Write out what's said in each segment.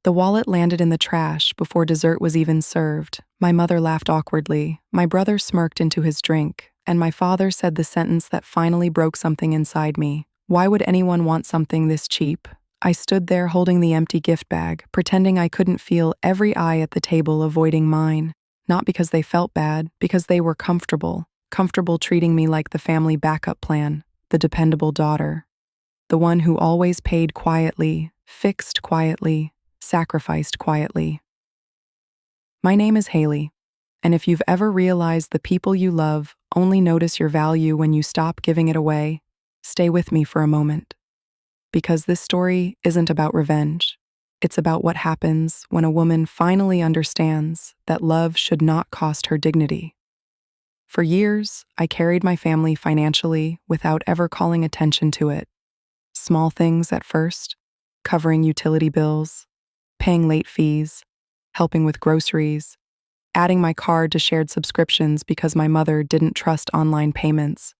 The wallet landed in the trash before dessert was even served. My mother laughed awkwardly, my brother smirked into his drink, and my father said the sentence that finally broke something inside me. Why would anyone want something this cheap? I stood there holding the empty gift bag, pretending I couldn't feel every eye at the table avoiding mine. Not because they felt bad, because they were comfortable treating me like the family backup plan, the dependable daughter. The one who always paid quietly, fixed quietly, sacrificed quietly. My name is Haley, and if you've ever realized the people you love only notice your value when you stop giving it away, stay with me for a moment. Because this story isn't about revenge. It's about what happens when a woman finally understands that love should not cost her dignity. For years, I carried my family financially without ever calling attention to it. Small things at first, covering utility bills, paying late fees, helping with groceries, adding my card to shared subscriptions because my mother didn't trust online payments.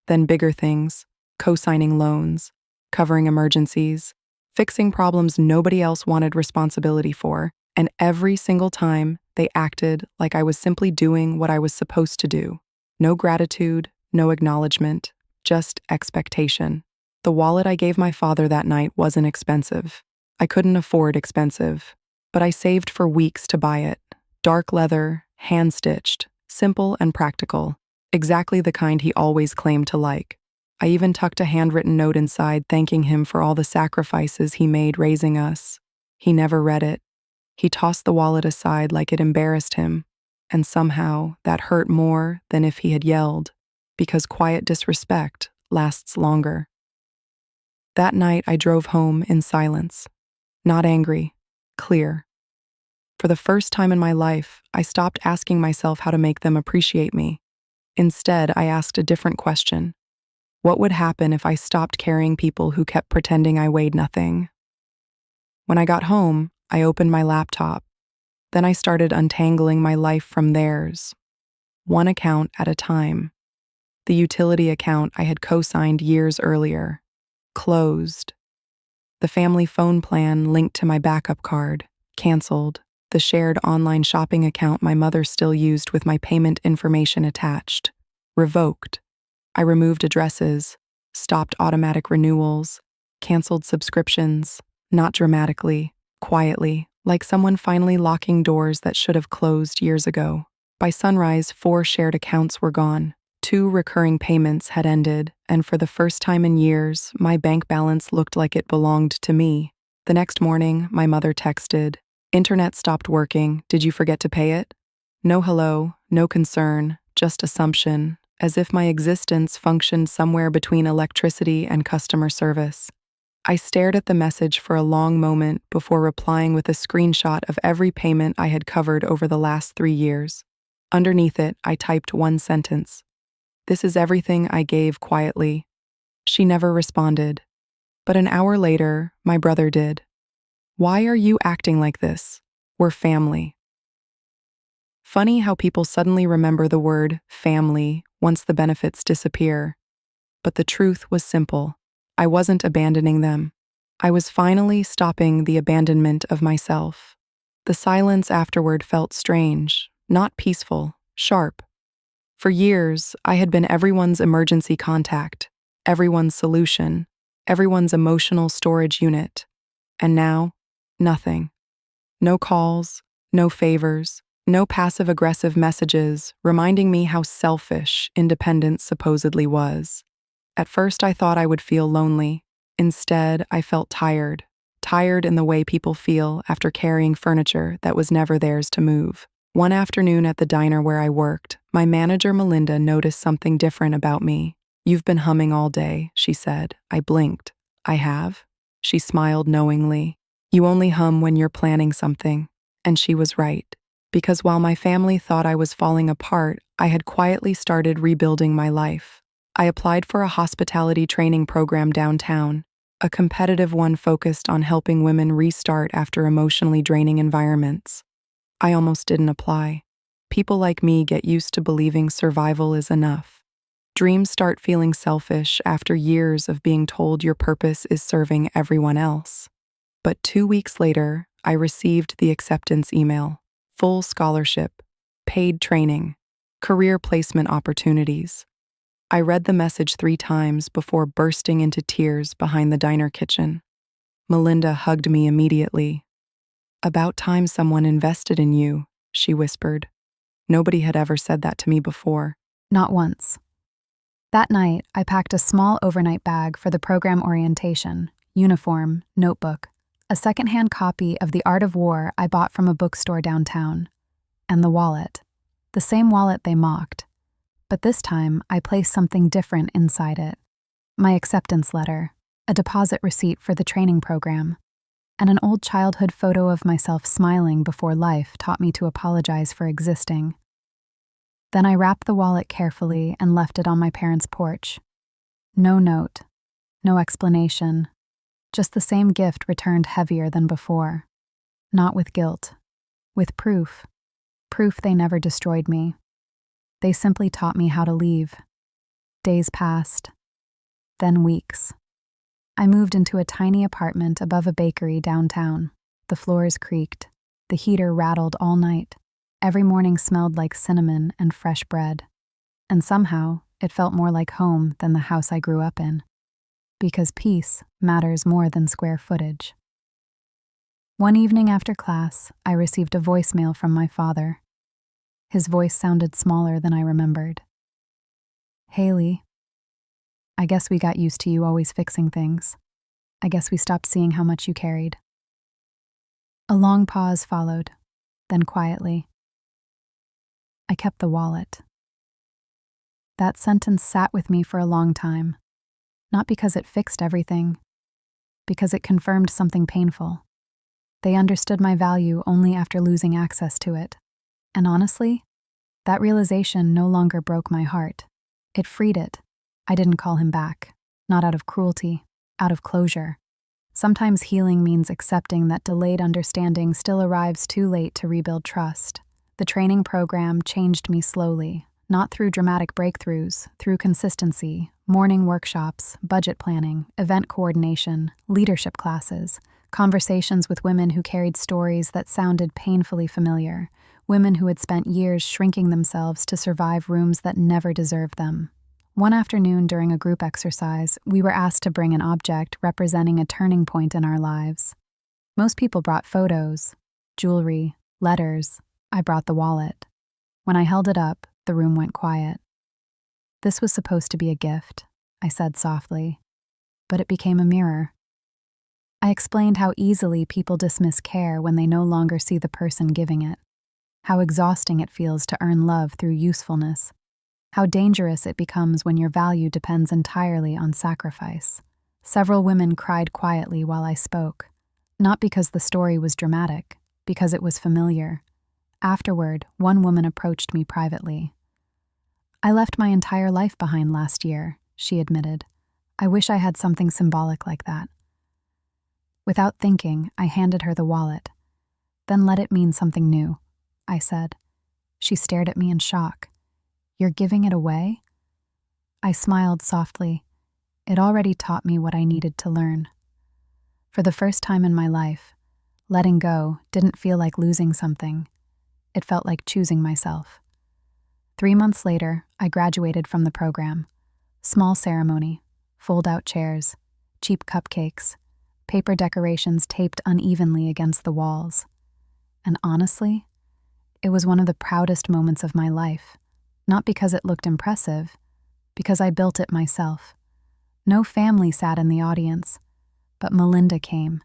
Then bigger things, co-signing loans, covering emergencies, fixing problems nobody else wanted responsibility for, and every single time they acted like I was simply doing what I was supposed to do. No gratitude, no acknowledgement, just expectation. The wallet I gave my father that night wasn't expensive. I couldn't afford expensive, but I saved for weeks to buy it. Dark leather, hand-stitched, simple and practical, exactly the kind he always claimed to like. I even tucked a handwritten note inside thanking him for all the sacrifices he made raising us. He never read it. He tossed the wallet aside like it embarrassed him, and somehow that hurt more than if he had yelled, because quiet disrespect lasts longer. That night I drove home in silence, not angry, clear. For the first time in my life, I stopped asking myself how to make them appreciate me. Instead, I asked a different question. What would happen if I stopped carrying people who kept pretending I weighed nothing? When I got home, I opened my laptop. Then I started untangling my life from theirs, one account at a time. The utility account I had co-signed years earlier, closed. The family phone plan linked to my backup card, canceled. The shared online shopping account my mother still used with my payment information attached, revoked. I removed addresses, stopped automatic renewals, canceled subscriptions, not dramatically, quietly, like someone finally locking doors that should have closed years ago. By sunrise, 4 shared accounts were gone, 2 recurring payments had ended, and for the first time in years, my bank balance looked like it belonged to me. The next morning, my mother texted, "Internet stopped working, did you forget to pay it?" No hello, no concern, just assumption, as if my existence functioned somewhere between electricity and customer service. I stared at the message for a long moment before replying with a screenshot of every payment I had covered over the last 3 years. Underneath it, I typed one sentence. "This is everything I gave quietly." She never responded. But an hour later, my brother did. "Why are you acting like this? We're family." Funny how people suddenly remember the word family once the benefits disappear. But the truth was simple. I wasn't abandoning them. I was finally stopping the abandonment of myself. The silence afterward felt strange, not peaceful, sharp. For years, I had been everyone's emergency contact, everyone's solution, everyone's emotional storage unit. And now, nothing. No calls, no favors, no passive-aggressive messages reminding me how selfish independence supposedly was. At first, I thought I would feel lonely. Instead, I felt tired in the way people feel after carrying furniture that was never theirs to move. One afternoon at the diner where I worked, my manager Melinda noticed something different about me. "You've been humming all day," she said. I blinked. "I have?" She smiled knowingly. "You only hum when you're planning something." And she was right. Because while my family thought I was falling apart, I had quietly started rebuilding my life. I applied for a hospitality training program downtown, a competitive one focused on helping women restart after emotionally draining environments. I almost didn't apply. People like me get used to believing survival is enough. Dreams start feeling selfish after years of being told your purpose is serving everyone else. But 2 weeks later, I received the acceptance email: full scholarship, paid training, career placement opportunities. I read the message 3 times before bursting into tears behind the diner kitchen. Melinda hugged me immediately. "About time someone invested in you," she whispered. Nobody had ever said that to me before. Not once. That night, I packed a small overnight bag for the program orientation, uniform, notebook, a secondhand copy of The Art of War I bought from a bookstore downtown, and the wallet. The same wallet they mocked. But this time, I placed something different inside it. My acceptance letter, a deposit receipt for the training program, and an old childhood photo of myself smiling before life taught me to apologize for existing. Then I wrapped the wallet carefully and left it on my parents' porch. No note, no explanation, just the same gift returned heavier than before. Not with guilt, with proof. Proof they never destroyed me. They simply taught me how to leave. Days passed, then weeks. I moved into a tiny apartment above a bakery downtown. The floors creaked. The heater rattled all night. Every morning smelled like cinnamon and fresh bread. And somehow, it felt more like home than the house I grew up in. Because peace matters more than square footage. One evening after class, I received a voicemail from my father. His voice sounded smaller than I remembered. "Haley, I guess we got used to you always fixing things. I guess we stopped seeing how much you carried." A long pause followed, then quietly, "I kept the wallet." That sentence sat with me for a long time, not because it fixed everything, because it confirmed something painful. They understood my value only after losing access to it. And honestly, that realization no longer broke my heart. It freed it. I didn't call him back, not out of cruelty, out of closure. Sometimes healing means accepting that delayed understanding still arrives too late to rebuild trust. The training program changed me slowly, not through dramatic breakthroughs, through consistency, morning workshops, budget planning, event coordination, leadership classes, conversations with women who carried stories that sounded painfully familiar, women who had spent years shrinking themselves to survive rooms that never deserved them. One afternoon during a group exercise, we were asked to bring an object representing a turning point in our lives. Most people brought photos, jewelry, letters. I brought the wallet. When I held it up, the room went quiet. "This was supposed to be a gift," I said softly, but it became a mirror. I explained how easily people dismiss care when they no longer see the person giving it, how exhausting it feels to earn love through usefulness, how dangerous it becomes when your value depends entirely on sacrifice. Several women cried quietly while I spoke, not because the story was dramatic, because it was familiar. Afterward, one woman approached me privately. "I left my entire life behind last year," she admitted. "I wish I had something symbolic like that." Without thinking, I handed her the wallet. "Then let it mean something new," I said. She stared at me in shock. "You're giving it away?" I smiled softly. It already taught me what I needed to learn. For the first time in my life, letting go didn't feel like losing something. It felt like choosing myself. 3 months later, I graduated from the program. Small ceremony, fold-out chairs, cheap cupcakes, paper decorations taped unevenly against the walls. And honestly, it was one of the proudest moments of my life. Not because it looked impressive, because I built it myself. No family sat in the audience, but Melinda came.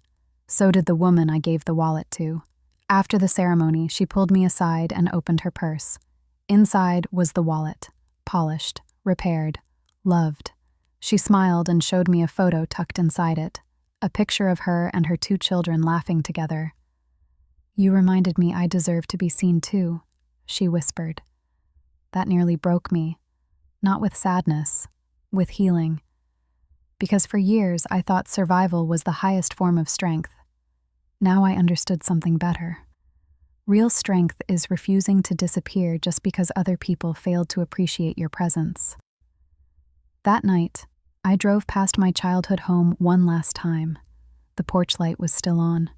So did the woman I gave the wallet to. After the ceremony, she pulled me aside and opened her purse. Inside was the wallet, polished, repaired, loved. She smiled and showed me a photo tucked inside it, a picture of her and her 2 children laughing together. "You reminded me I deserve to be seen too," she whispered. That nearly broke me, not with sadness, with healing. Because for years I thought survival was the highest form of strength. Now I understood something better. Real strength is refusing to disappear just because other people failed to appreciate your presence. That night, I drove past my childhood home one last time. The porch light was still on.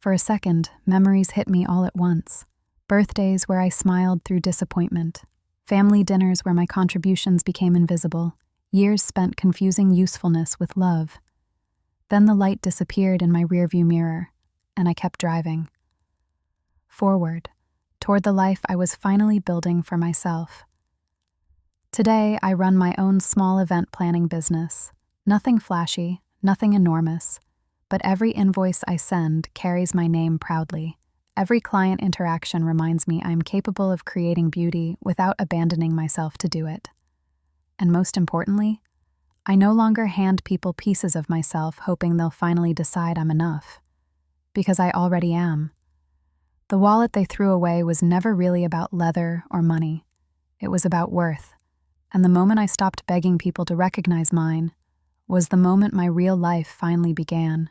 For a second, memories hit me all at once. Birthdays where I smiled through disappointment. Family dinners where my contributions became invisible. Years spent confusing usefulness with love. Then the light disappeared in my rearview mirror, and I kept driving. Forward, toward the life I was finally building for myself. Today, I run my own small event planning business. Nothing flashy, nothing enormous, but every invoice I send carries my name proudly. Every client interaction reminds me I am capable of creating beauty without abandoning myself to do it. And most importantly, I no longer hand people pieces of myself hoping they'll finally decide I'm enough. Because I already am. The wallet they threw away was never really about leather or money. It was about worth. And the moment I stopped begging people to recognize mine was the moment my real life finally began.